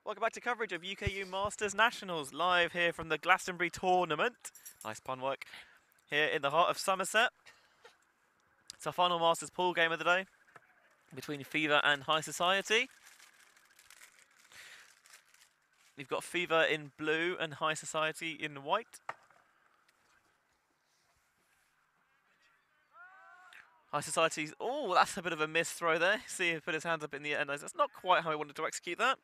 Welcome back to coverage of UKU Masters Nationals, live here from the Glastonbury tournament. Nice pun work. Here in the heart of Somerset. It's our final Masters pool game of the day between Fever and High Society. We've got Fever in blue and High Society in white. High Society's, oh, that's a bit of a miss throw there. See him put his hands up in the air. That's not quite how I wanted to execute that.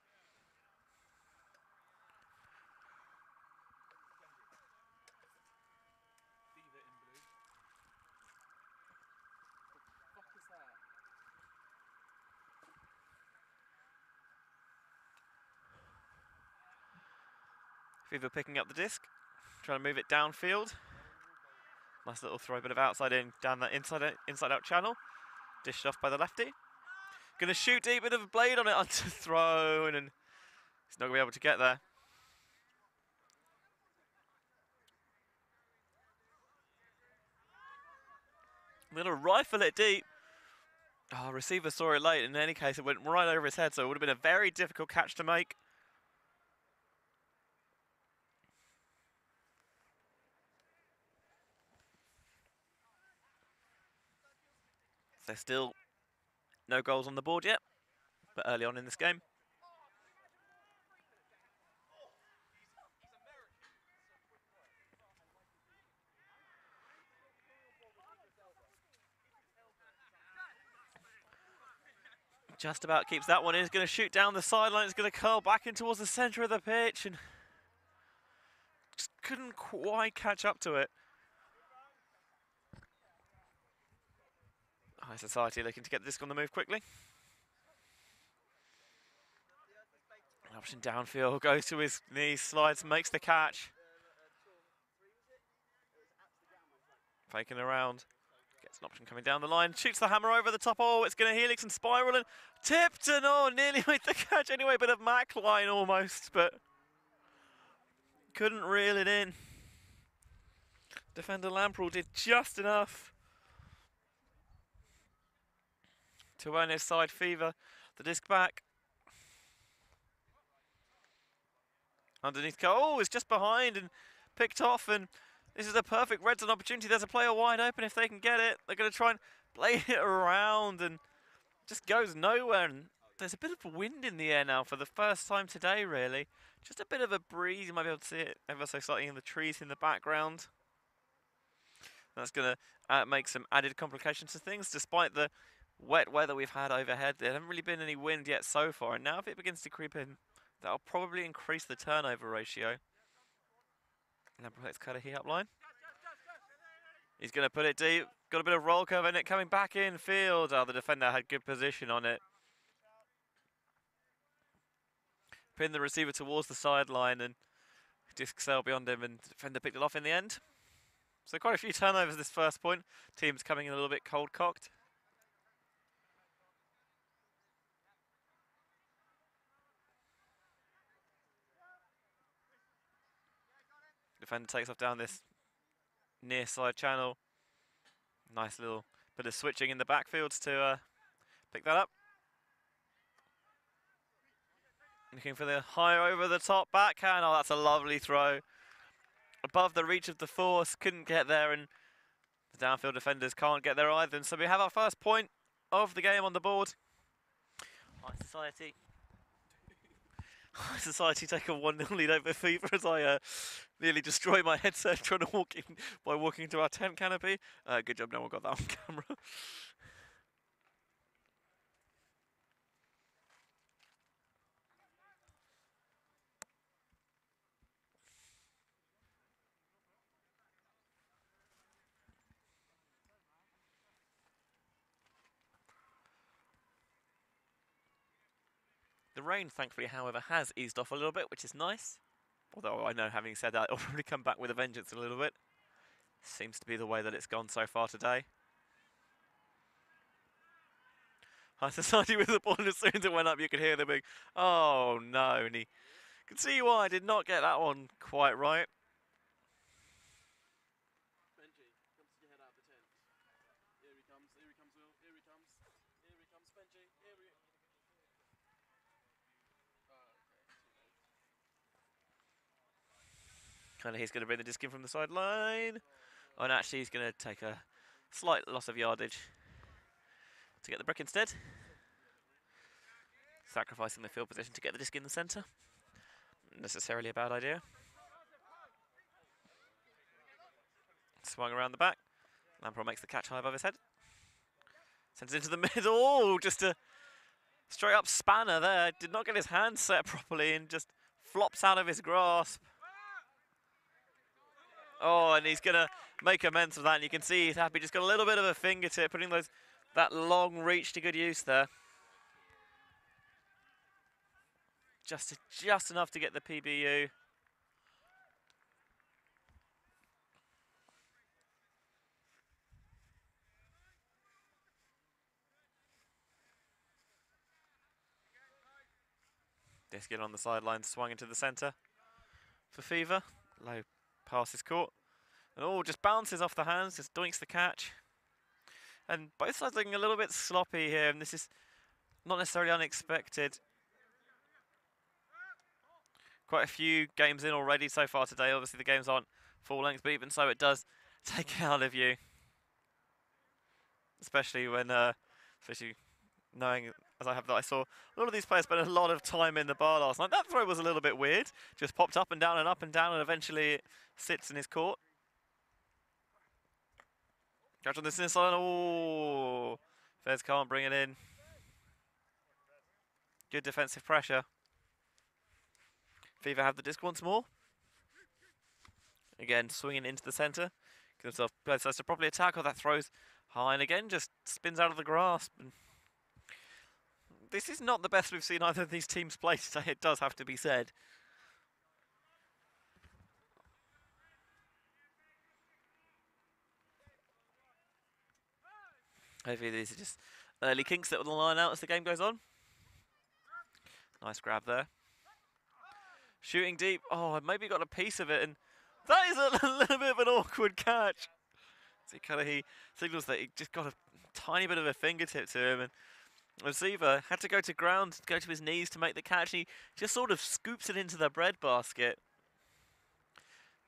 Fever picking up the disc, trying to move it downfield. Nice little throw, bit of outside in, down that inside out channel. Dished off by the lefty. Gonna shoot deep, bit of a blade on it, onto throw, and he's not gonna be able to get there. I'm gonna rifle it deep. Oh, receiver saw it late. In any case, it went right over his head, so it would have been a very difficult catch to make. There's still no goals on the board yet, but early on in this game. Just about keeps that one in. He's going to shoot down the sideline. It's going to curl back in towards the centre of the pitch, and just couldn't quite catch up to it. High Society looking to get the disc on the move quickly. An option downfield, goes to his knees, slides, makes the catch. Faking around. Gets an option coming down the line, shoots the hammer over the top. Oh, it's going to helix and spiral and tipped, and oh, nearly made the catch anyway. Bit of Mac line almost, but couldn't reel it in. Defender Lamprell did just enough to earn his side. Fever, the disc back. Underneath, oh, it's just behind and picked off, and this is a perfect red zone opportunity. There's a player wide open if they can get it. They're going to try and play it around, and just goes nowhere. And there's a bit of wind in the air now for the first time today, really. Just a bit of a breeze. You might be able to see it ever so slightly in the trees in the background. That's going to make some added complications to things. Despite the wet weather we've had overhead, there hasn't really been any wind yet so far. And now if it begins to creep in, that'll probably increase the turnover ratio. Lamprell's cut a heat up line. He's going to put it deep. Got a bit of roll curve in it, coming back in field. Oh, the defender had good position on it. Pinned the receiver towards the sideline and disc sailed beyond him, and the defender picked it off in the end. So quite a few turnovers this first point. Teams coming in a little bit cold-cocked. Defender takes off down this near side channel. Nice little bit of switching in the backfields to pick that up. Looking for the high over the top backhand. Oh, that's a lovely throw. Above the reach of the force, couldn't get there, and the downfield defenders can't get there either. And so we have our first point of the game on the board. High Society take a 1-0 lead over Fever as I nearly destroy my headset trying to walk in by walking into our tent canopy. Good job no one got that on camera. The rain, thankfully, however, has eased off a little bit, which is nice. Although I know, having said that, it'll probably come back with a vengeance in a little bit. Seems to be the way that it's gone so far today. High Society with the ball, and as soon as it went up, you could hear the big, oh no, and he could see why I did not get that one quite right. Benji, comes to your head out of the tent. Here he comes, Will, here he comes Benji, here we... And he's going to bring the disc in from the sideline. Oh, and actually he's going to take a slight loss of yardage to get the brick instead. Sacrificing the field position to get the disc in the centre. Not necessarily a bad idea. Swung around the back. Lampro makes the catch high above his head. Sends it into the middle. Oh, just a straight up spanner there. Did not get his hand set properly and just flops out of his grasp. Oh, and he's going to make amends for that. And you can see he's happy. Just got a little bit of a fingertip, putting that long reach to good use there. Just enough to get the PBU. Disc in on the sideline, swung into the centre for Fever. Low pass is caught. And all just bounces off the hands, just doinks the catch. And both sides looking a little bit sloppy here, and this is not necessarily unexpected. Quite a few games in already so far today. Obviously the games aren't full length, but even so it does take it out of you. Especially when, especially knowing, as I have, that I saw a lot of these players spend a lot of time in the bar last night. That throw was a little bit weird. Just popped up and down and up and down, and eventually it sits in his court. Catch on this inside. Oh, Fez can't bring it in. Good defensive pressure. Fever have the disc once more. Again, swinging into the centre. Gives himself both sides to properly attack. Oh, that throws high, and again just spins out of the grasp. And this is not the best we've seen either of these teams play today, it does have to be said. Hopefully these are just early kinks that will line out as the game goes on. Nice grab there. Shooting deep. Oh, maybe got a piece of it, and that is a little bit of an awkward catch. So he signals that he just got a tiny bit of a fingertip to him, and receiver had to go to ground, go to his knees to make the catch. He just sort of scoops it into the bread basket.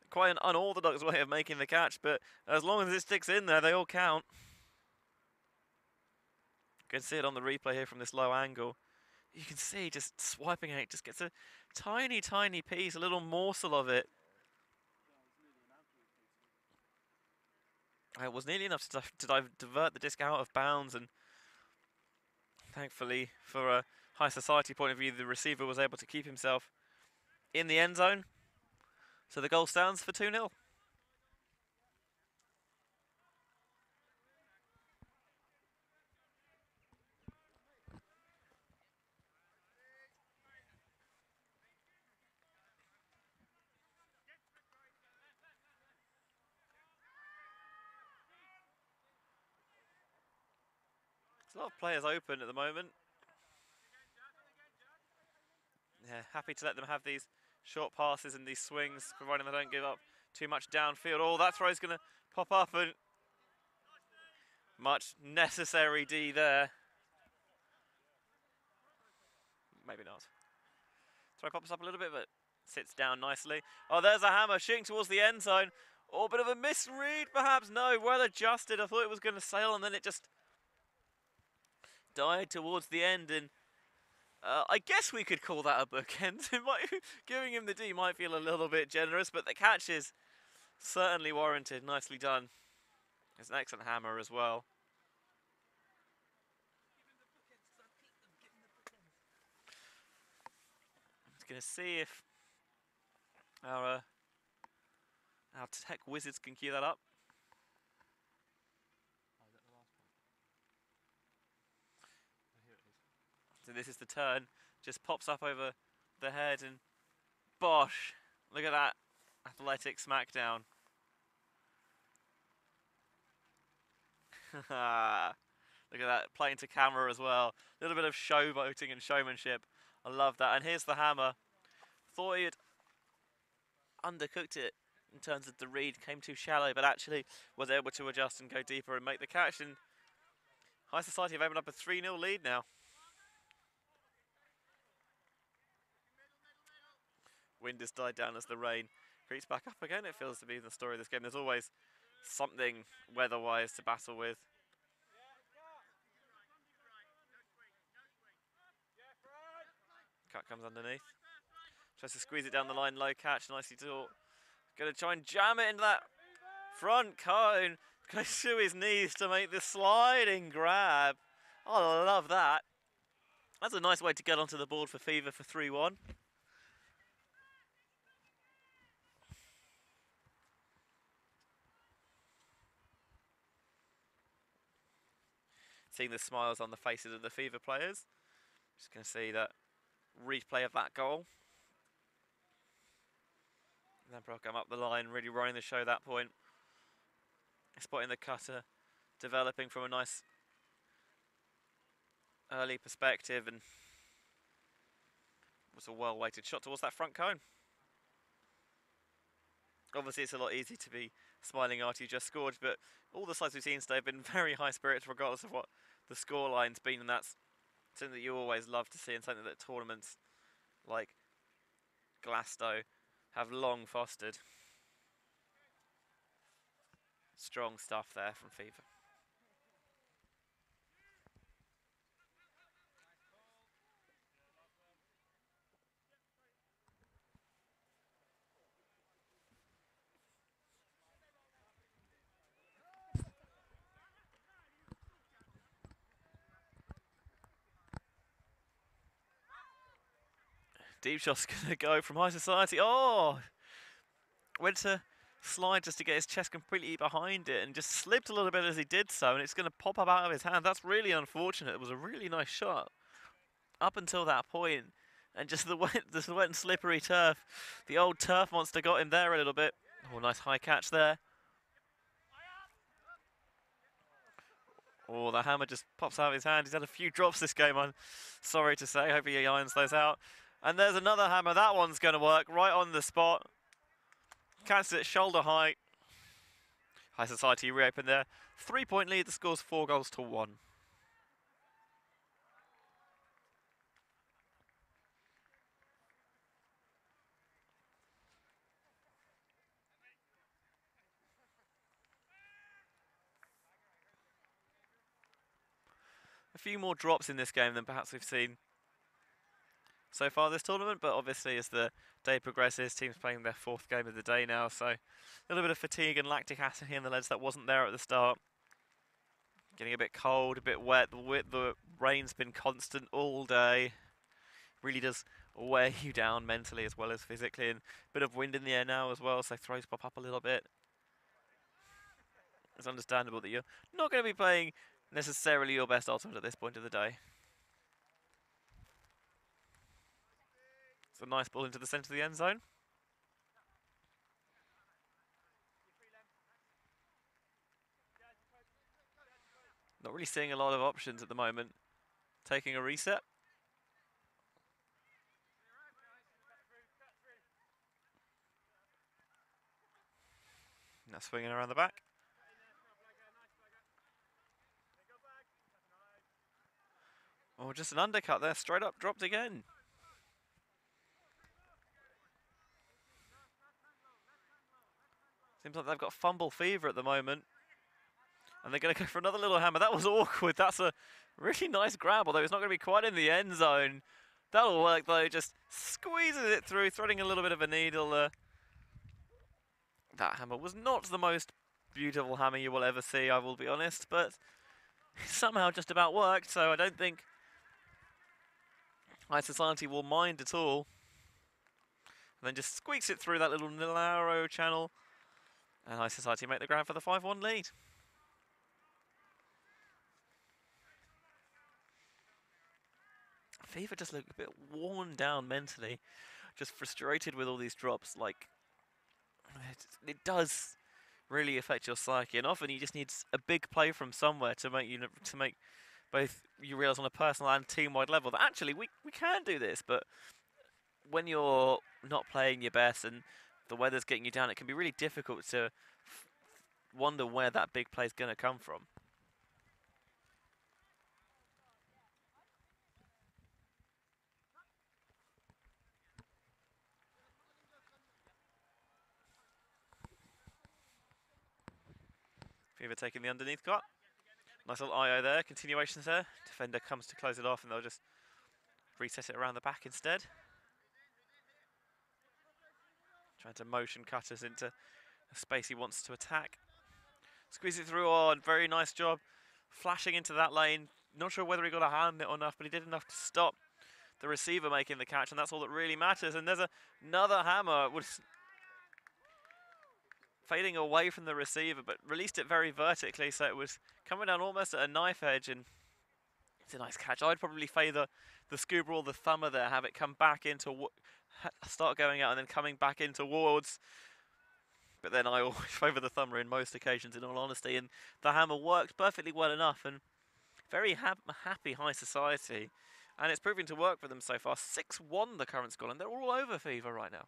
Quite an unorthodox way of making the catch, but as long as it sticks in there, they all count. You can see it on the replay here from this low angle. You can see just swiping it, just gets a tiny, tiny piece, a little morsel of it. It was nearly enough to divert the disc out of bounds, and thankfully, for a high society point of view, the receiver was able to keep himself in the end zone. So the goal stands for 2-0. There's a lot of players open at the moment. Yeah, happy to let them have these short passes and these swings, providing they don't give up too much downfield. Oh, that throw's going to pop up, and much necessary D there. Maybe not. Throw pops up a little bit, but sits down nicely. Oh, there's a hammer shooting towards the end zone. Oh, bit of a misread, perhaps. No, well adjusted. I thought it was going to sail, and then it just died towards the end. And I guess we could call that a bookend. Giving him the D might feel a little bit generous, but the catch is certainly warranted. Nicely done. It's an excellent hammer as well. Just going to see if our tech wizards can cue that up. So this is the turn. Just pops up over the head, and bosh. Look at that athletic smackdown. Look at that, playing to camera as well. A little bit of showboating and showmanship. I love that. And here's the hammer. Thought he had undercooked it in terms of the read, came too shallow, but actually was able to adjust and go deeper and make the catch. And High Society have opened up a 3-0 lead now. Wind has died down as the rain creeps back up again. It feels to be the story of this game. There's always something weather-wise to battle with. Cut comes underneath. Tries to squeeze it down the line, low catch, nicely taught. Gonna try and jam it into that front cone. Goes to his knees to make the sliding grab. Oh, I love that. That's a nice way to get onto the board for Fever for 3-1. Seeing the smiles on the faces of the Fever players. Just going to see that replay of that goal. And then Brock come up the line, really running the show at that point. Spotting the cutter, developing from a nice early perspective, and was a well-weighted shot towards that front cone. Obviously, it's a lot easier to be smiling after you just scored, but all the sides we've seen today have been very high spirits regardless of what the scoreline's been, and that's something that you always love to see, and something that tournaments like Glasgow have long fostered. Strong stuff there from Fever. Deep shot's going to go from High Society. Oh! Went to slide just to get his chest completely behind it and just slipped a little bit as he did so, and it's going to pop up out of his hand. That's really unfortunate. It was a really nice shot up until that point, and just the wet and slippery turf. The old turf monster got him there a little bit. Oh, nice high catch there. Oh, the hammer just pops out of his hand. He's had a few drops this game, I'm sorry to say. Hopefully he irons those out. And there's another hammer. That one's going to work right on the spot. Catches it shoulder height. High Society reopened there. 3-point lead. The score's 4-1. A few more drops in this game than perhaps we've seen so far this tournament, but obviously as the day progresses, teams playing their 4th game of the day now, so a little bit of fatigue and lactic acid here in the legs that wasn't there at the start. Getting a bit cold, a bit wet. The rain's been constant all day. Really does wear you down mentally as well as physically, and a bit of wind in the air now as well, so throws pop up a little bit. It's understandable that you're not going to be playing necessarily your best ultimate at this point of the day. It's a nice ball into the centre of the end zone. Not really seeing a lot of options at the moment. Taking a reset. Now swinging around the back. Oh, just an undercut there, straight up dropped again. Seems like they've got fumble fever at the moment. And they're going to go for another little hammer. That was awkward. That's a really nice grab, although it's not going to be quite in the end zone. That'll work, though. Just squeezes it through, threading a little bit of a needle. That hammer was not the most beautiful hammer you will ever see, I will be honest, but it somehow just about worked, so I don't think High Society will mind at all. And then just squeaks it through that little narrow channel. And High Society make the grab for the 5-1 lead. Fever just look a bit worn down mentally. Just frustrated with all these drops. Like, it does really affect your psyche. And often you just need a big play from somewhere to make both you realise on a personal and team-wide level that actually we can do this. But when you're not playing your best and the weather's getting you down, it can be really difficult to wonder where that big play is going to come from. Fever taking the underneath cut. Nice little IO there, continuations there. Defender comes to close it off and they'll just reset it around the back instead. Trying to motion cutters into a space he wants to attack. Squeeze it through on, very nice job. Flashing into that lane. Not sure whether he got a hand on it enough, but he did enough to stop the receiver making the catch, and that's all that really matters. And there's another hammer. It was fading away from the receiver, but released it very vertically, so it was coming down almost at a knife edge, and it's a nice catch. I'd probably favour the scuba or the thumber there, have it come back into, start going out and then coming back in towards. But then I always favour the thumber in most occasions, in all honesty, and the hammer worked perfectly well enough, and very happy high society, and it's proving to work for them so far. 6-1 the current score, and they're all over Fever right now.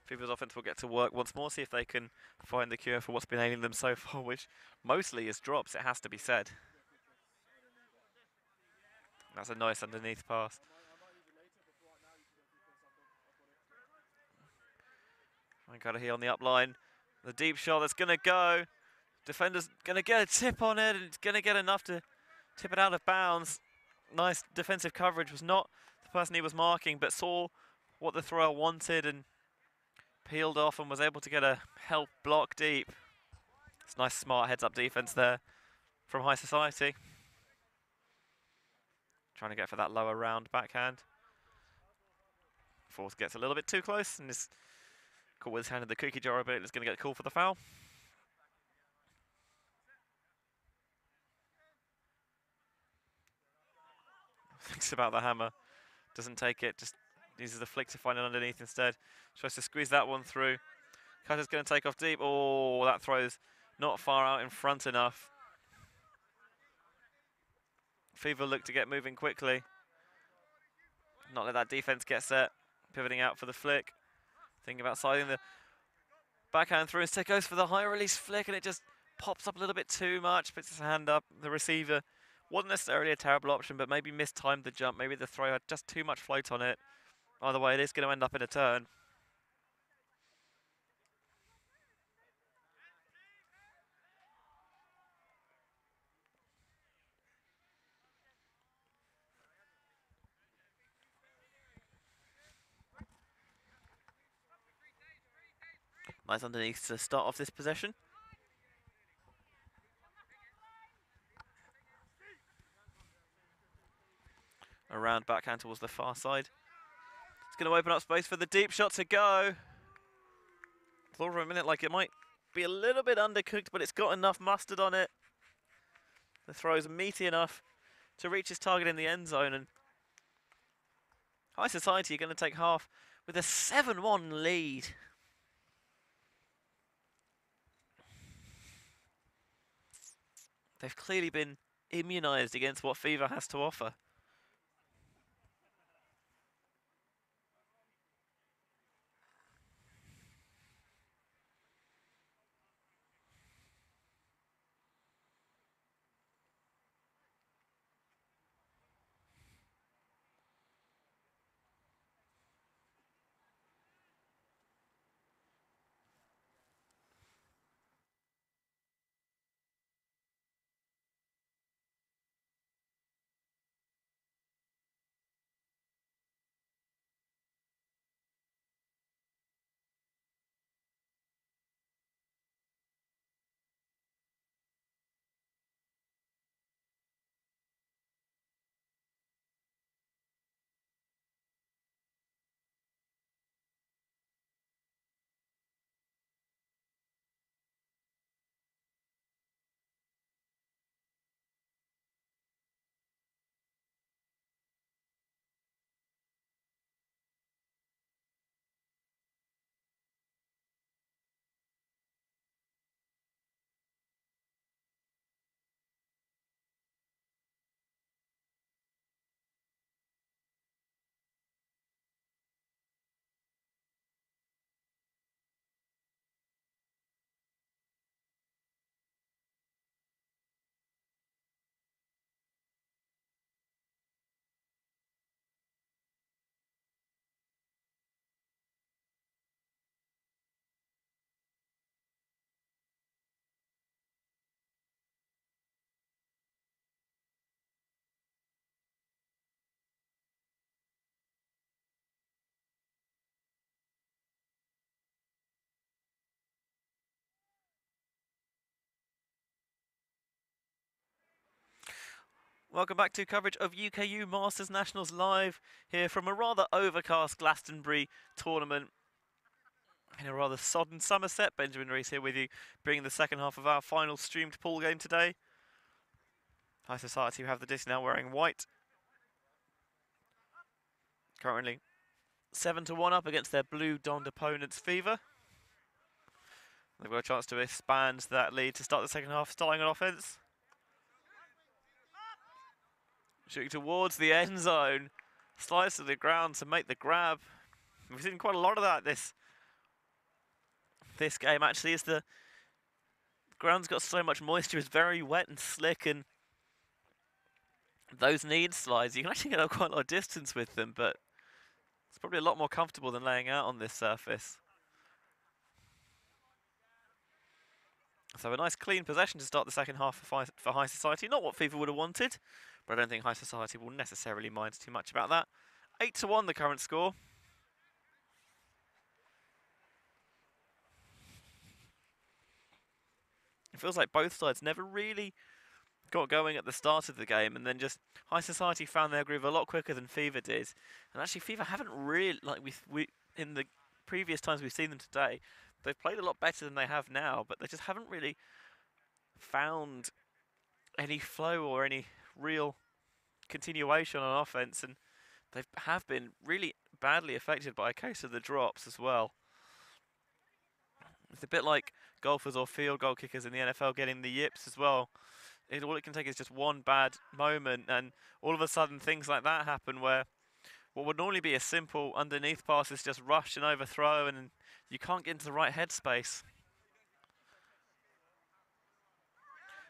Fever's offense will get to work once more, see if they can find the cure for what's been ailing them so far, which mostly is drops, it has to be said. That's a nice underneath pass. I got it here on the up line. The deep shot that's going to go. Defender's going to get a tip on it, and it's going to get enough to tip it out of bounds. Nice defensive coverage. Was not the person he was marking, but saw what the thrower wanted and peeled off and was able to get a help block deep. It's nice, smart heads-up defense there from High Society. Trying to get for that lower round backhand. Force gets a little bit too close and is caught with his hand in the cookie jar a bit. Is going to get called for the foul. Thinks about the hammer. Doesn't take it, just uses the flick to find it underneath instead. Tries to squeeze that one through. Cutter's going to take off deep. Oh, that throws not far out in front enough. Fever look to get moving quickly. Not let that defense get set. Pivoting out for the flick. Thinking about sliding the backhand through. Instead goes for the high release flick and it just pops up a little bit too much. Puts his hand up. The receiver wasn't necessarily a terrible option, but maybe mistimed the jump. Maybe the throw had just too much float on it. Either way, it is going to end up in a turn. Nice underneath to start off this possession. Around backhand towards the far side. It's going to open up space for the deep shot to go. Thought for a minute like it might be a little bit undercooked, but it's got enough mustard on it. The throw is meaty enough to reach his target in the end zone. And High Society are going to take half with a 7-1 lead. They've clearly been immunised against what Fever has to offer. Welcome back to coverage of UKU Masters Nationals live here from a rather overcast Glastonbury tournament in a rather sodden Somerset. Benjamin Rees here with you, bringing the second half of our final streamed pool game today. High Society have the disc now wearing white. Currently 7-1 up against their blue donned opponents Fever. They've got a chance to expand that lead to start the second half, starting on offence. Shooting towards the end zone. Slides to the ground to make the grab. We've seen quite a lot of that this game actually, as the ground's got so much moisture, it's very wet and slick, and those need slides, you can actually get quite a lot of distance with them, but it's probably a lot more comfortable than laying out on this surface. So a nice clean possession to start the second half for High Society. Not what Fever would have wanted, but I don't think High Society will necessarily mind too much about that. 8-1 the current score. It feels like both sides never really got going at the start of the game, and then just High Society found their groove a lot quicker than Fever did. And actually Fever haven't really, like we in the previous times we've seen them today, they've played a lot better than they have now, but they just haven't really found any flow or any real continuation on offense, and they have been really badly affected by a case of the drops as well. It's a bit like golfers or field goal kickers in the NFL getting the yips as well. All it can take is just one bad moment, and all of a sudden things like that happen where what would normally be a simple underneath pass is just rushed and overthrown, and you can't get into the right headspace.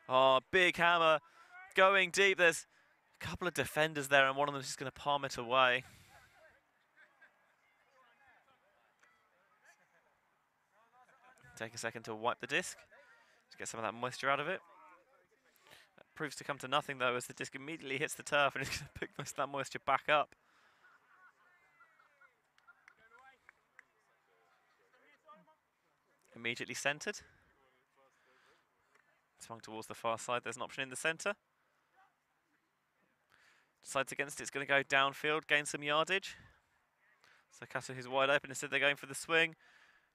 Oh, big hammer going deep. There's a couple of defenders there, and one of them is just going to palm it away. Take a second to wipe the disc to get some of that moisture out of it. That proves to come to nothing though, as the disc immediately hits the turf and it's going to pick most of that moisture back up. Immediately centred. Swung towards the far side. There's an option in the centre. Decides against it. It's going to go downfield, gain some yardage. So Kato, who's wide open, instead they're going for the swing.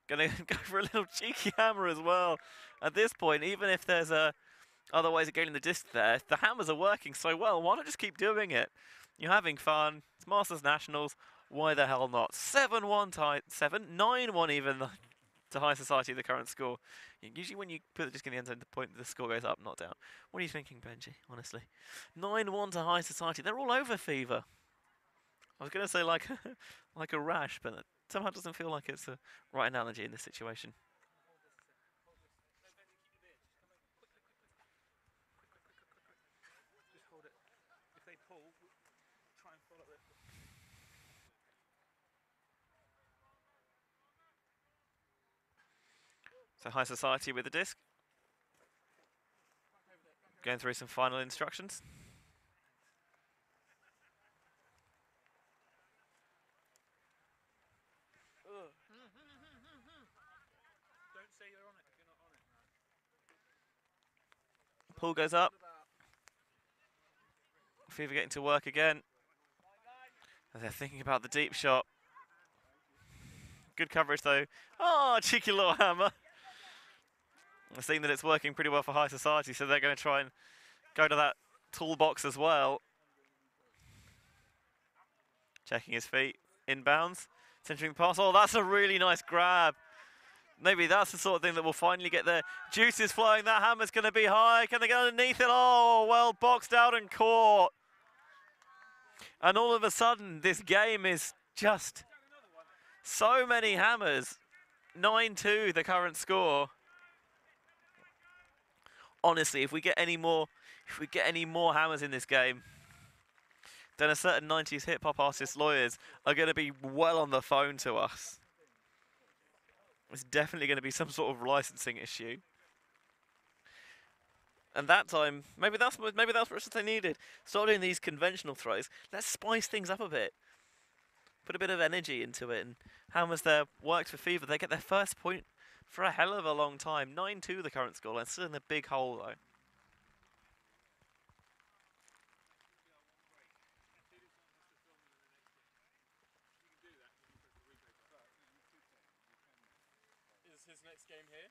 Going to go for a little cheeky hammer as well. At this point, even if there's other ways of getting the disc there, if the hammers are working so well, why not just keep doing it? You're having fun. It's Masters Nationals. Why the hell not? 7-1 to 9-1 even to High Society, the current score. Usually when you put the disc in the end zone, the score goes up, not down. What are you thinking, Benji, honestly? 9-1 to High Society. They're all over Fever. I was going to say like a rash, but it somehow doesn't feel like it's the right analogy in this situation. So High Society with the disc. Going through some final instructions. Pull goes up. Fever getting to work again. And they're thinking about the deep shot. Good coverage though. Oh, cheeky little hammer. I've seen that it's working pretty well for High Society, so they're going to try and go to that toolbox as well. Checking his feet, inbounds, centering the pass. Oh, that's a really nice grab. Maybe that's the sort of thing that will finally get their juices flowing. That hammer's going to be high. Can they get underneath it? Oh, well boxed out and caught. And all of a sudden, this game is just so many hammers. 9-2, the current score. Honestly, if we get any more hammers in this game, then a certain 90s hip-hop artist lawyers are going to be well on the phone to us. It's definitely going to be some sort of licensing issue. And that time, maybe that's what they needed. Start doing these conventional throws. Let's spice things up a bit. Put a bit of energy into it. And hammers there worked for Fever. They get their first point for a hell of a long time. 9-2 the current scoreline. Still in a big hole though. his next game here.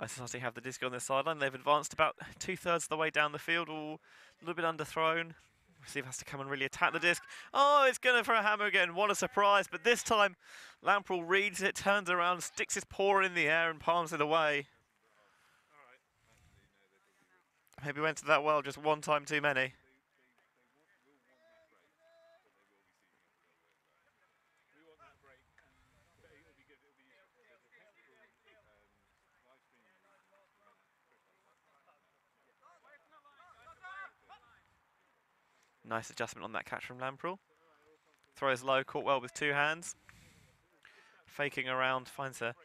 Cincinnati have the disc on their sideline. They've advanced about 2/3 of the way down the field, all a little bit underthrown. Receiver has to come and really attack the disc. Oh, it's going for a hammer again. What a surprise. But this time, Lamprell reads it, turns around, sticks his paw in the air and palms it away. Maybe went to that well just one time too many. Nice adjustment on that catch from Lamprell. Throws low, caught well with two hands. Faking around, finds a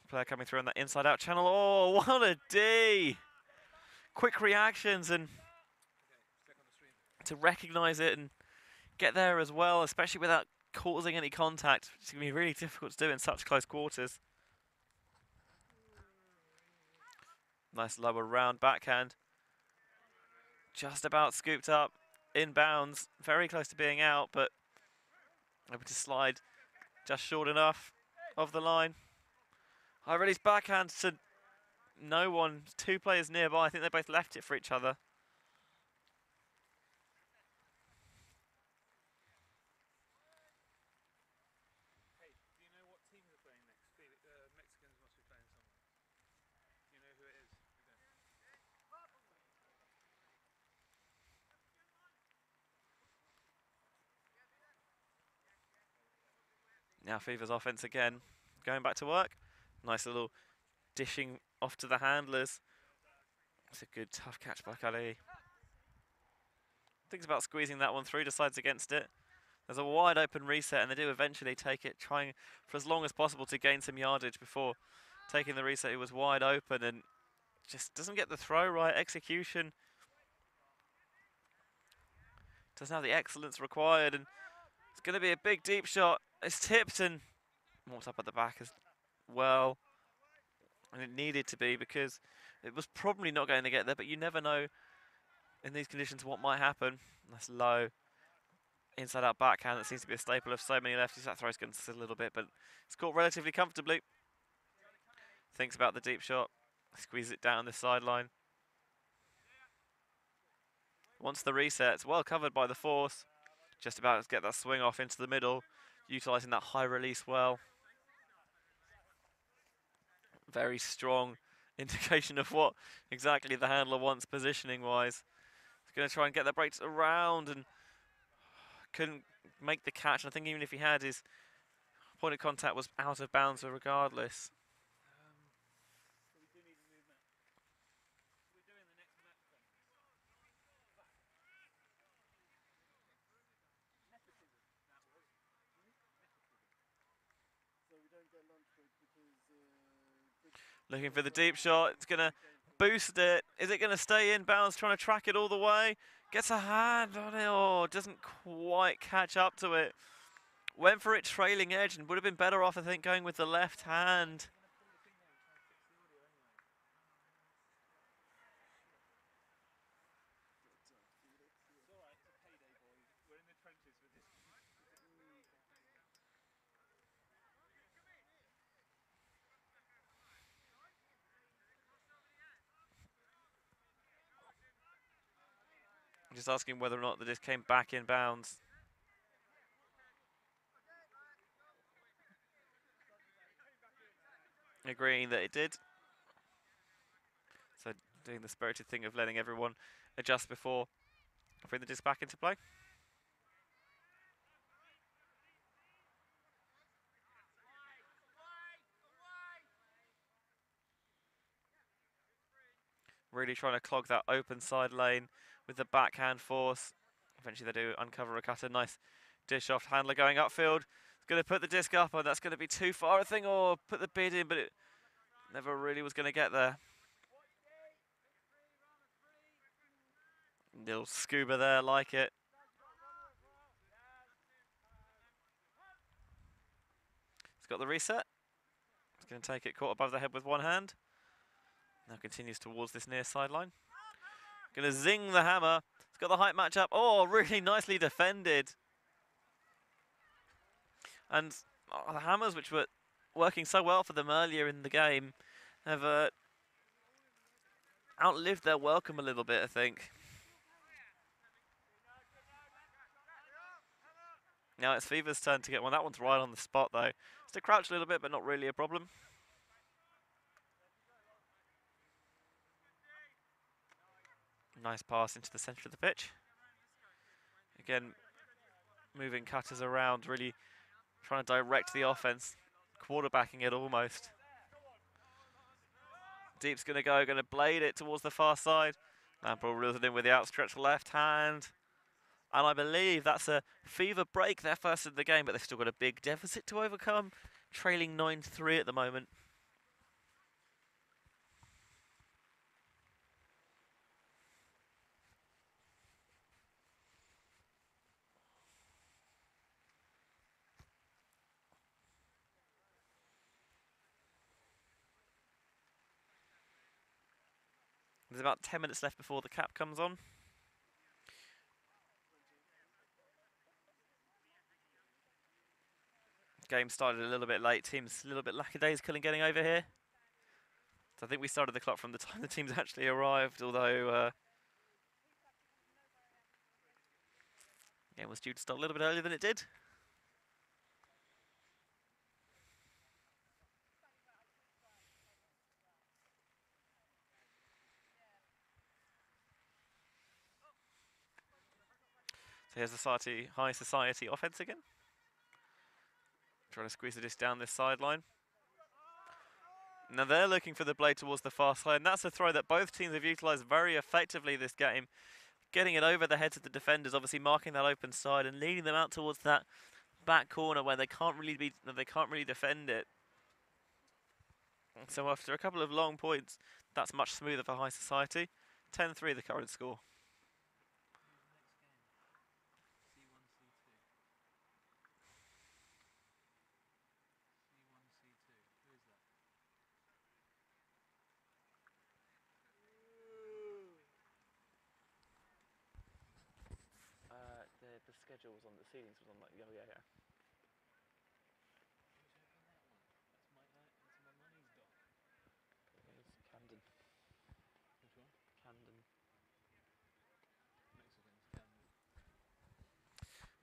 player coming through on that inside-out channel. Oh, what a D! Quick reactions and to recognise it and get there as well, especially without causing any contact. It's going to be really difficult to do in such close quarters. Nice lower round backhand. Just about scooped up, inbounds, very close to being out, but able to slide just short enough of the line. High release backhand to no one, two players nearby. I think they both left it for each other. Hey, do you know what teams are playing next? Mexicans must be playing someone. Do you know who it is? Now Fever's offense again, going back to work. Nice little dishing off to the handlers. It's a good tough catch by Kali. Thinks about squeezing that one through, decides against it. There's a wide open reset and they do eventually take it, trying for as long as possible to gain some yardage before taking the reset. It was wide open and just doesn't get the throw right. Execution doesn't have the excellence required, and it's going to be a big deep shot. It's tipped and walked up at the back as well. And it needed to be because it was probably not going to get there, but you never know in these conditions what might happen. That's low. Inside out backhand, that seems to be a staple of so many lefties. That throw's going to sit a little bit, but it's caught relatively comfortably. Thinks about the deep shot. Squeeze it down the sideline. Wants the reset. It's well covered by the force. Just about to get that swing off into the middle, utilising that high release well. Very strong indication of what exactly the handler wants positioning-wise. He's going to try and get that breaks around and couldn't make the catch. And I think even if he had, his point of contact was out of bounds regardless. Looking for the deep shot. It's going to boost it. Is it going to stay in bounds, trying to track it all the way? Gets a hand on it. Oh, doesn't quite catch up to it. Went for it trailing edge and would have been better off, I think, going with the left hand. Just asking whether or not the disc came back in bounds. Agreeing that it did. So doing the spirited thing of letting everyone adjust before bring the disc back into play. Really trying to clog that open side lane with the backhand force. Eventually they do uncover a cutter. Nice dish off. Handler going upfield. It's going to put the disc up, and that's going to be too far, I think, or put the bid in, but it never really was going to get there. Little scuba there, like it. It's got the reset. Going to take it caught above the head with one hand. Now continues towards this near sideline. Going to zing the hammer. It's got the height match up. Oh, really nicely defended. And the hammers, which were working so well for them earlier in the game, have outlived their welcome a little bit, I think. Now it's Fever's turn to get one. That one's right on the spot, though. It's to crouch a little bit, but not really a problem. Nice pass into the centre of the pitch. Again, moving cutters around, really trying to direct the offense, quarterbacking it almost. Deep's going to blade it towards the far side. Lampard reels it in with the outstretched left hand. And I believe that's a Fever break, their first of the game, but they've still got a big deficit to overcome, trailing 9-3 at the moment. There's about 10 minutes left before the cap comes on. Game started a little bit late. Team's a little bit lackadaisical in getting over here. So I think we started the clock from the time the teams actually arrived, although game was due to start a little bit earlier than it did. So here's the High Society offense again. Trying to squeeze the disc down this sideline. Now they're looking for the blade towards the far side, and that's a throw that both teams have utilised very effectively this game. Getting it over the heads of the defenders, obviously marking that open side and leading them out towards that back corner where they can't really defend it. So after a couple of long points, that's much smoother for High Society. 10-3 the current score. The schedule was on the ceilings was on like yeah. It's Camden. Which one? Camden. Mexicans, Camden.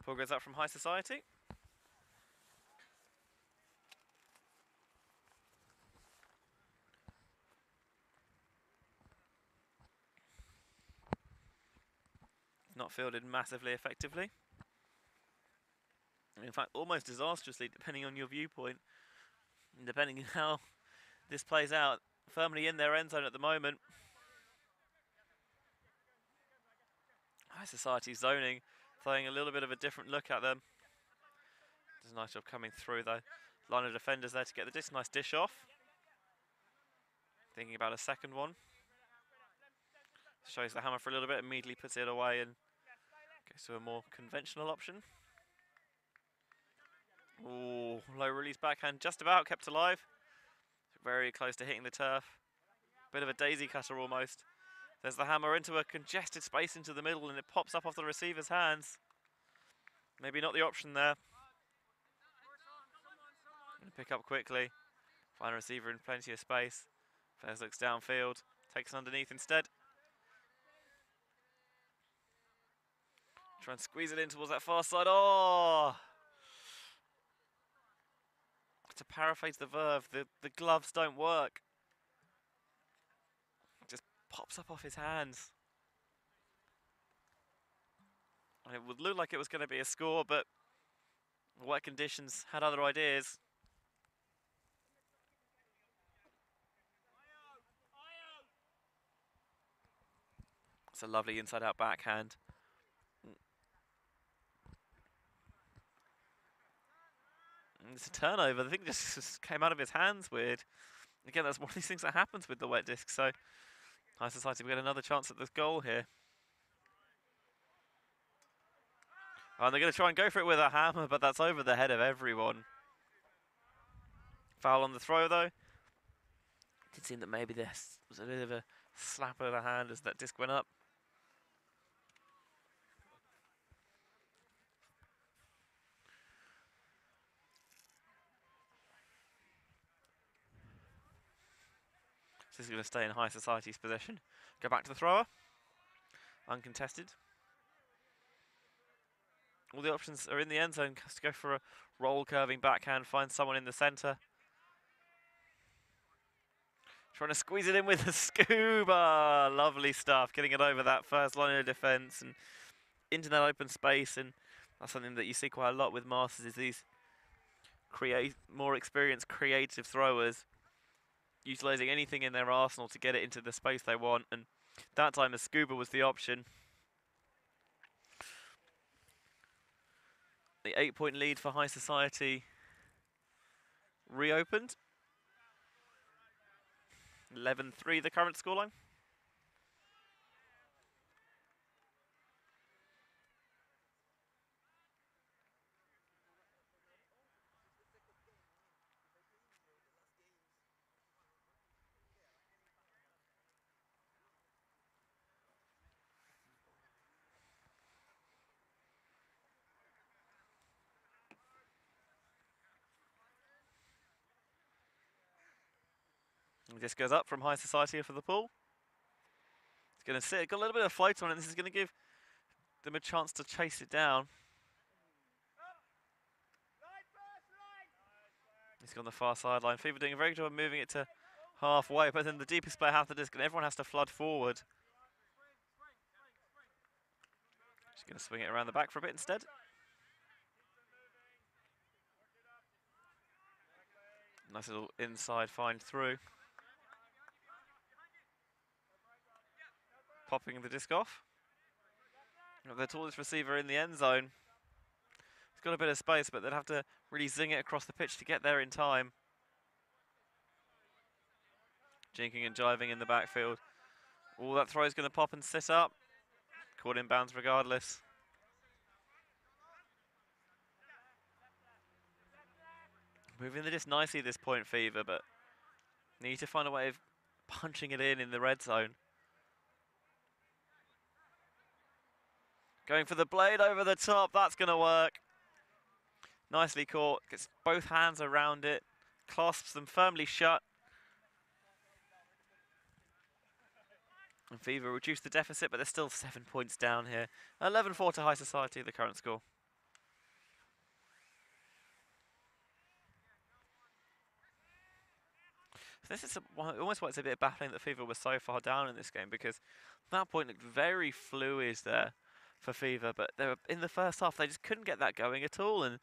Ball goes out from High Society. Not fielded massively effectively. In fact, almost disastrously, depending on your viewpoint. And depending on how this plays out. Firmly in their end zone at the moment. High Society zoning, throwing a little bit of a different look at them. Does a nice job coming through though. Line of defenders there to get the disc. Nice dish off. Thinking about a second one. Shows the hammer for a little bit, immediately puts it away and goes to a more conventional option. Ooh, low release backhand, just about kept alive. Very close to hitting the turf. Bit of a daisy cutter almost. There's the hammer into a congested space into the middle and it pops up off the receiver's hands. Maybe not the option there. Pick up quickly. Find a receiver in plenty of space. Fairs looks downfield. Takes it underneath instead. Try and squeeze it in towards that far side. Oh! To paraphrase the verb, the gloves don't work. It just pops up off his hands. And it would look like it was going to be a score, but wet conditions had other ideas. It's a lovely inside-out backhand. It's a turnover. The thing just came out of his hands weird. Again, that's one of these things that happens with the wet disc. So, High Society, we get another chance at this goal here. Oh, and they're going to try and go for it with a hammer, but that's over the head of everyone. Foul on the throw, though. Did seem that maybe this was a bit of a slap of the hand as that disc went up. So this is going to stay in High Society's possession. Go back to the thrower. Uncontested. All the options are in the end zone. Has to go for a roll curving backhand, find someone in the centre. Trying to squeeze it in with a scuba. Lovely stuff. Getting it over that first line of defence and into that open space. And that's something that you see quite a lot with Masters, is these more experienced creative throwers utilising anything in their arsenal to get it into the space they want. And that time a scuba was the option. The 8-point lead for High Society reopened. 11-3 the current scoreline. This goes up from High Society for the pull. It's going to sit, got a little bit of float on it. This is going to give them a chance to chase it down. He's got on the far sideline. Fever doing a very good job of moving it to halfway, but then the deepest player has the disc and everyone has to flood forward. Just going to swing it around the back for a bit instead. Nice little inside find through. Popping the disc off. The tallest receiver in the end zone. He's got a bit of space, but they'd have to really zing it across the pitch to get there in time. Jinking and jiving in the backfield. Oh, that throw is going to pop and sit up. Caught in bounds regardless. Moving the disc nicely at this point, Fever, but need to find a way of punching it in the red zone. Going for the blade over the top, that's going to work. Nicely caught, gets both hands around it, clasps them firmly shut. And Fever reduced the deficit, but they're still 7 points down here. 11-4 to High Society, the current score. So this is almost why it's a bit baffling that Fever was so far down in this game, because that point looked very fluid there for Fever, but they were, in the first half they just couldn't get that going at all, and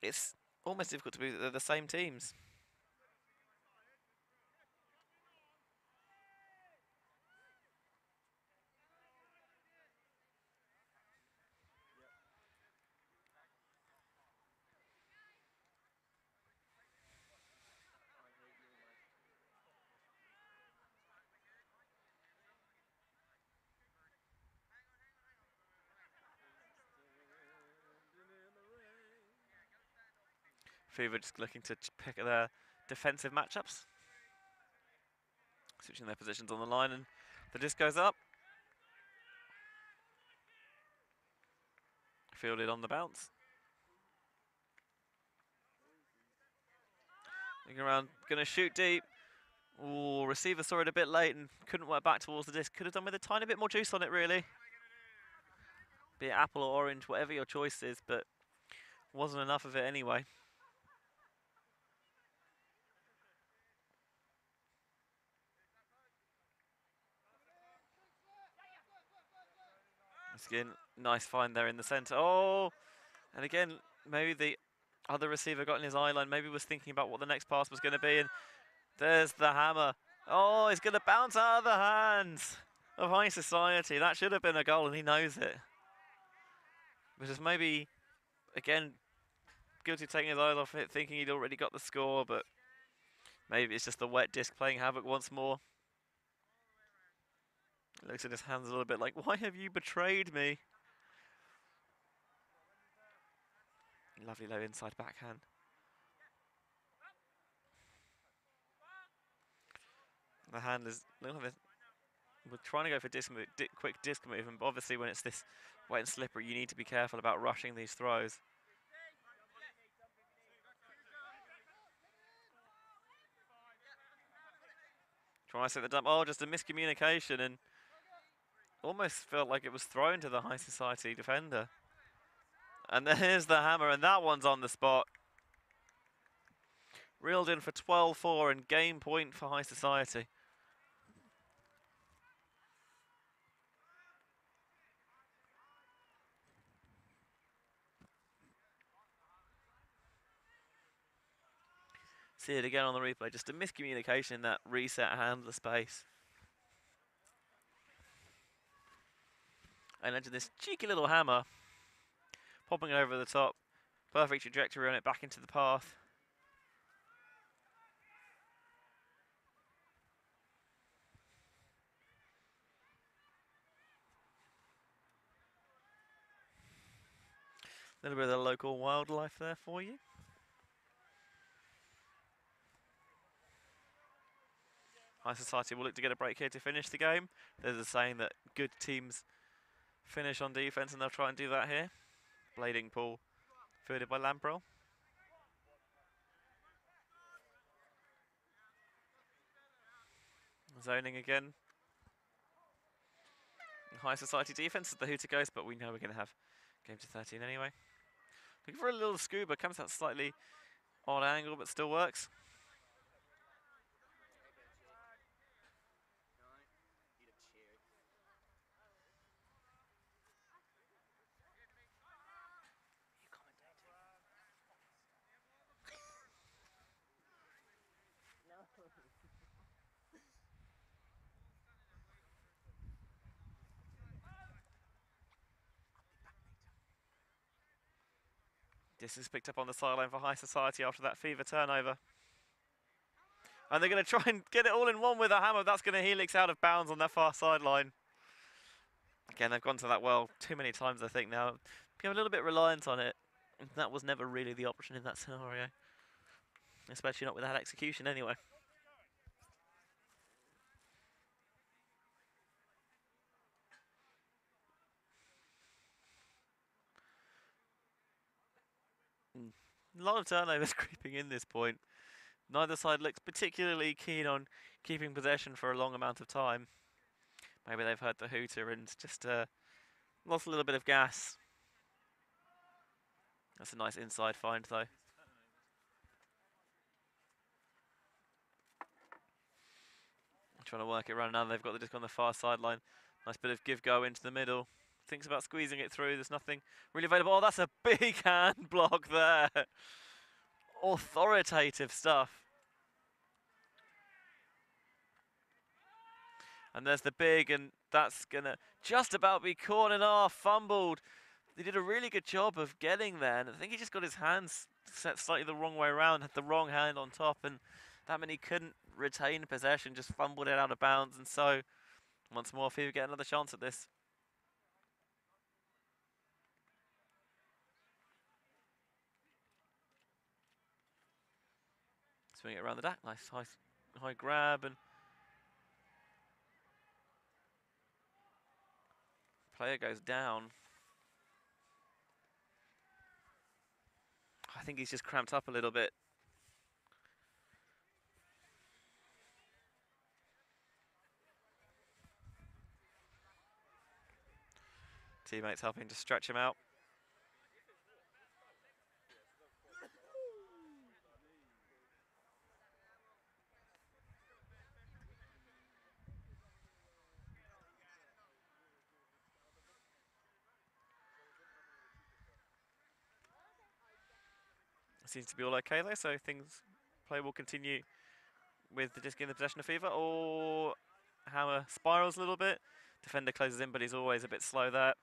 it's almost difficult to believe that they're the same teams. Fever just looking to pick at their defensive matchups. Switching their positions on the line, and the disc goes up. Fielded on the bounce. Looking around, going to shoot deep. Ooh, receiver saw it a bit late and couldn't work back towards the disc. Could have done with a tiny bit more juice on it, really. Be it apple or orange, whatever your choice is, but wasn't enough of it anyway. Again, nice find there in the centre. Oh, and again, maybe the other receiver got in his eye line, maybe was thinking about what the next pass was going to be, and there's the hammer. Oh, it's going to bounce out of the hands of High Society. That should have been a goal, and he knows it. But just maybe, again, guilty of taking his eyes off it, thinking he'd already got the score, but maybe it's just the wet disc playing havoc once more. He looks at his hands a little bit like, why have you betrayed me? Lovely low inside backhand. The hand is, look at this. We're trying to go for quick disc move, and obviously when it's this wet and slippery, you need to be careful about rushing these throws. Trying to set the dump. Oh, just a miscommunication, and almost felt like it was thrown to the High Society defender. And there's the hammer, and that one's on the spot. Reeled in for 12-4 and game point for High Society. See it again on the replay. Just a miscommunication in that reset handler space. And into this cheeky little hammer. Popping it over the top. Perfect trajectory on it, back into the path. A little bit of the local wildlife there for you. High Society will look to get a break here to finish the game. There's a saying that good teams finish on defence, and they'll try and do that here. Blading Pool, fielded by Lamprell. Zoning again. High Society defence is the Hooter Ghost, but we know we're going to have game to 13 anyway. Looking for a little scuba, comes out slightly odd angle, but still works. This is picked up on the sideline for High Society after that fever turnover. And they're going to try and get it all in one with a hammer. That's going to helix out of bounds on their far sideline. Again, they've gone to that well too many times, I think, now. Become a little bit reliant on it. That was never really the option in that scenario. Especially not with that execution anyway. A lot of turnovers creeping in this point. Neither side looks particularly keen on keeping possession for a long amount of time. Maybe they've heard the hooter and just lost a little bit of gas. That's a nice inside find, though. Trying to work it around now. They've got the disc on the far sideline. Nice bit of give-go into the middle. Thinks about squeezing it through. There's nothing really available. Oh, that's a big hand block there. Authoritative stuff. And there's the big, and that's going to just about be cornered off, fumbled. They did a really good job of getting there, and I think he just got his hands set slightly the wrong way around, had the wrong hand on top, and that meant he couldn't retain possession, just fumbled it out of bounds, and so once more, Fever get another chance at this. Swing it around the deck, nice high grab, and player goes down. I think he's just cramped up a little bit. Teammates helping to stretch him out. Seems to be all okay though, so play will continue with the disc in the possession of Fever, or hammer spirals a little bit. Defender closes in, but he's always a bit slow there.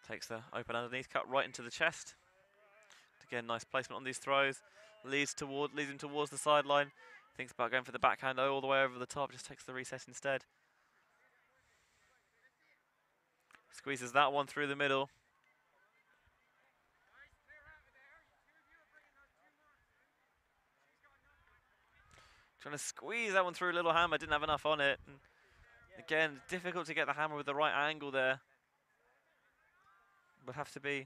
Takes the open underneath, cut right into the chest. Again, nice placement on these throws. Leads him towards the sideline. Thinks about going for the backhand all the way over the top, just takes the reset instead. Squeezes that one through the middle. Trying to squeeze that one through. Little hammer, didn't have enough on it. And again, difficult to get the hammer with the right angle there. Would have to be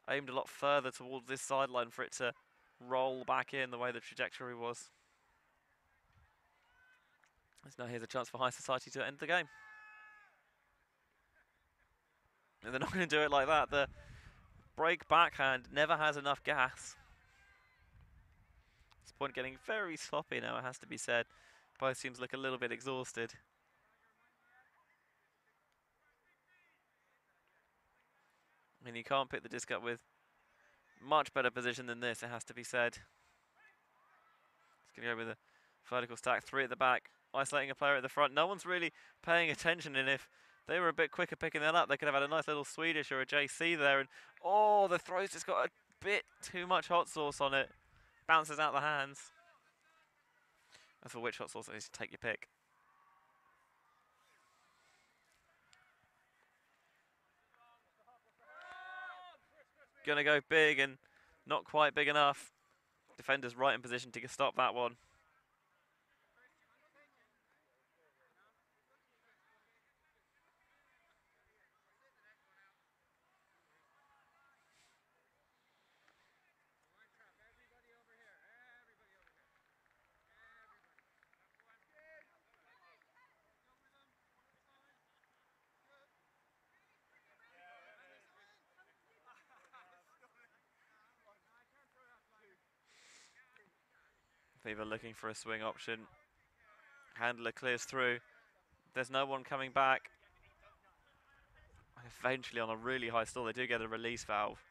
aimed a lot further towards this sideline for it to roll back in the way the trajectory was. So now here's a chance for High Society to end the game. And they're not going to do it like that. The break backhand never has enough gas. This point getting very sloppy now, it has to be said. Both teams look a little bit exhausted. I mean, you can't pick the disc up with much better position than this, it has to be said. It's going to go with a vertical stack, 3 at the back, isolating a player at the front. No one's really paying attention, and if they were a bit quicker picking that up, they could have had a nice little Swedish or a JC there. And oh, the throw's just got a bit too much hot sauce on it. Bounces out the hands. As for which hot sauce it is, take your pick. Gonna go big and not quite big enough. Defender's right in position to stop that one. Fever looking for a swing option. Handler clears through. There's no one coming back. Eventually, on a really high stall, they do get a release valve.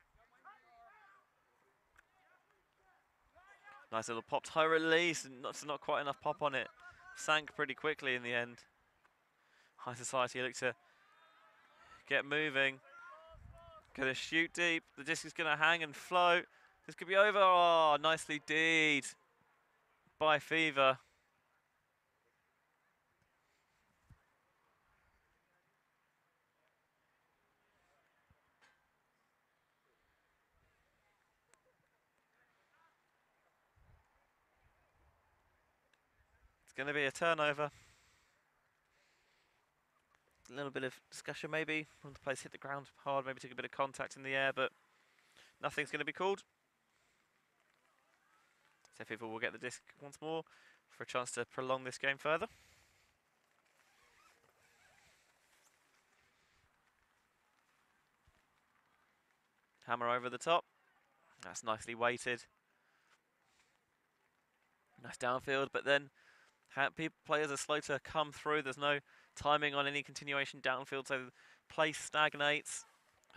Nice little popped high release, and not quite enough pop on it. Sank pretty quickly in the end. High Society look to get moving. Gonna shoot deep. The disc is gonna hang and float. This could be over. Oh, nicely deed by Fever. It's going to be a turnover. A little bit of discussion maybe. When the players hit the ground hard, maybe took a bit of contact in the air, but nothing's going to be called. So Fever will get the disc once more for a chance to prolong this game further. Hammer over the top. That's nicely weighted. Nice downfield, but then players are slow to come through. There's no timing on any continuation downfield, so play stagnates.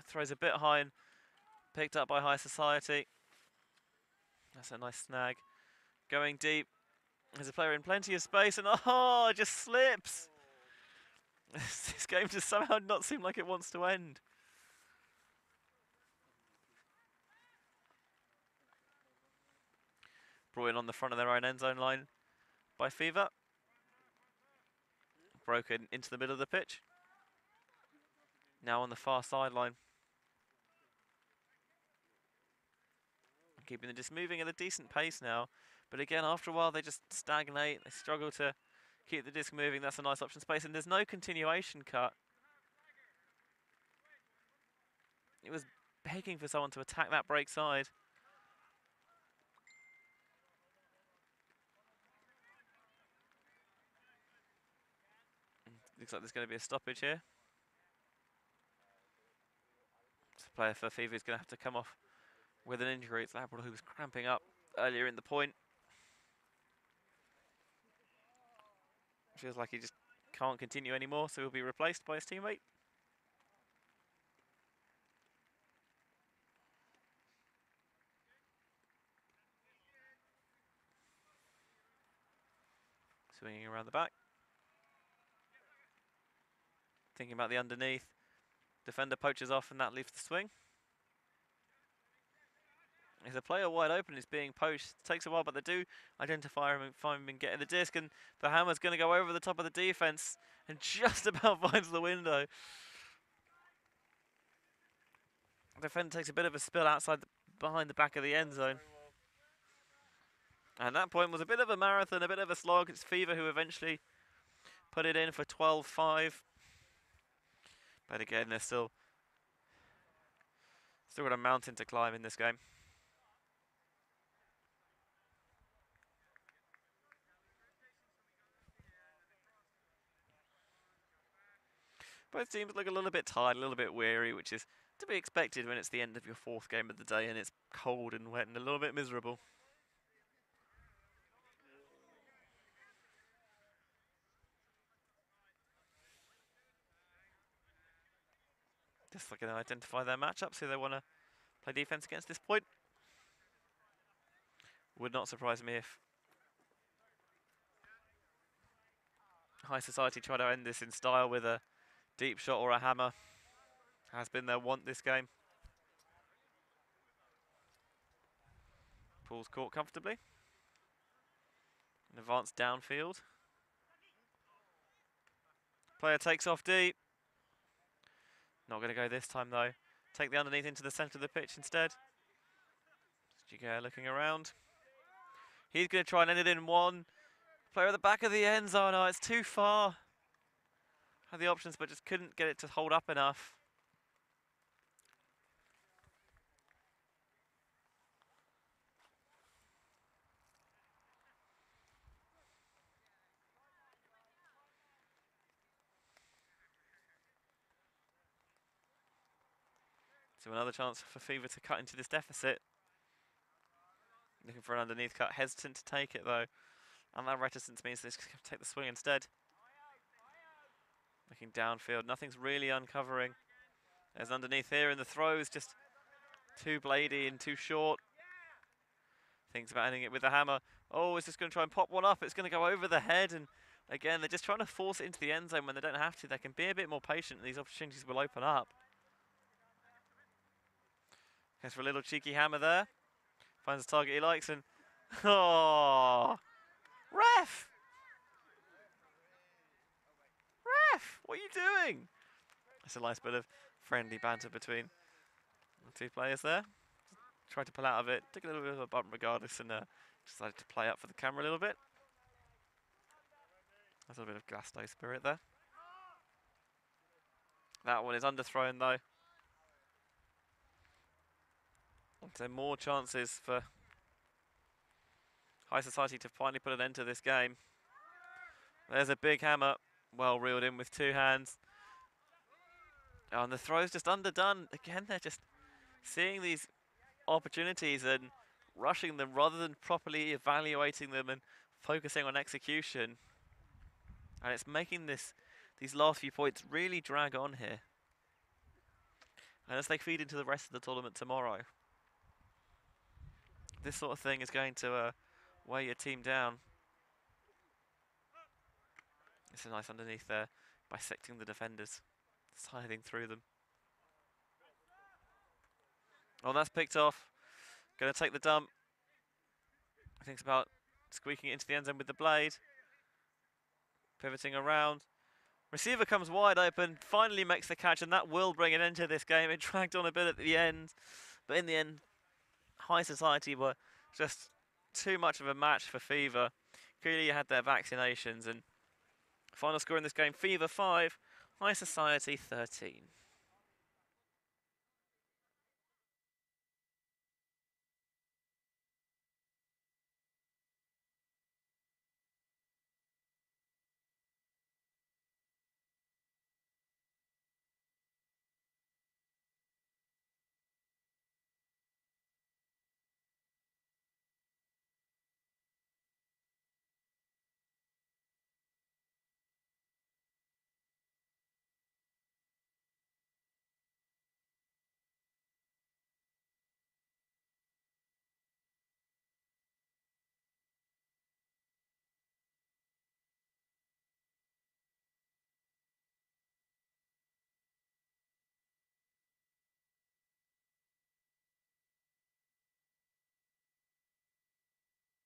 Throws a bit high and picked up by High Society. That's a nice snag. Going deep. There's a player in plenty of space, and oh, it just slips. This game just somehow not seem like it wants to end. Brought in on the front of their own end zone line by Fever. Broken into the middle of the pitch. Now on the far sideline. Keeping the disc moving at a decent pace now. But again, after a while, they just stagnate. They struggle to keep the disc moving. That's a nice option space. And there's no continuation cut. It was begging for someone to attack that break side. Looks like there's going to be a stoppage here. So player for Fever is going to have to come off with an injury. It's Labrador who was cramping up earlier in the point. Feels like he just can't continue anymore, so he'll be replaced by his teammate. Swinging around the back. Thinking about the underneath. Defender poaches off and that leaves the swing. If a player wide open is being poached, it takes a while, but they do identify him and find him and getting the disc, and the hammer's going to go over the top of the defense and just about finds the window. The defender takes a bit of a spill outside, behind the back of the end zone. And that point was a bit of a marathon, a bit of a slog. It's Fever who eventually put it in for 12-5. But again, they're still got a mountain to climb in this game. Both teams look a little bit tired, a little bit weary, which is to be expected when it's the end of your 4th game of the day and it's cold and wet and a little bit miserable. Just looking to identify their matchups, who they want to play defense against this point. Would not surprise me if High Society try to end this in style with a deep shot or a hammer. Has been their want this game. Pulls court comfortably. An advance downfield. Player takes off deep. Not going to go this time though. Take the underneath into the centre of the pitch instead. Giga looking around. He's going to try and end it in one. Player at the back of the end zone. Oh, it's too far. Had the options, but just couldn't get it to hold up enough. So another chance for Fever to cut into this deficit. Looking for an underneath cut. Hesitant to take it though. And that reticence means they're just going to take the swing instead. Looking downfield. Nothing's really uncovering. There's underneath here, and the throw is just too blady and too short. Thinks about ending it with the hammer. Oh, it's just going to try and pop one up. It's going to go over the head. And again, they're just trying to force it into the end zone when they don't have to. They can be a bit more patient and these opportunities will open up. Goes for a little cheeky hammer there. Finds the target he likes and... Oh! Ref! Ref! What are you doing? That's a nice bit of friendly banter between the two players there. Tried to pull out of it, took a little bit of a bump regardless, and decided to play up for the camera a little bit. There's a little bit of Glasto spirit there. That one is underthrown though. So more chances for High Society to finally put an end to this game. There's a big hammer, well reeled in with 2 hands. Oh, and the throw's just underdone. Again, they're just seeing these opportunities and rushing them rather than properly evaluating them and focusing on execution. And it's making these last few points really drag on here. And as they feed into the rest of the tournament tomorrow, this sort of thing is going to weigh your team down. It's a nice underneath there, bisecting the defenders, sliding through them. Oh, that's picked off. Going to take the dump. Thinks about squeaking it into the end zone with the blade. Pivoting around. Receiver comes wide open, finally makes the catch, and that will bring an end to this game. It dragged on a bit at the end, but in the end, High Society were just too much of a match for Fever. Clearly had their vaccinations, and final score in this game, Fever 5, High Society 13.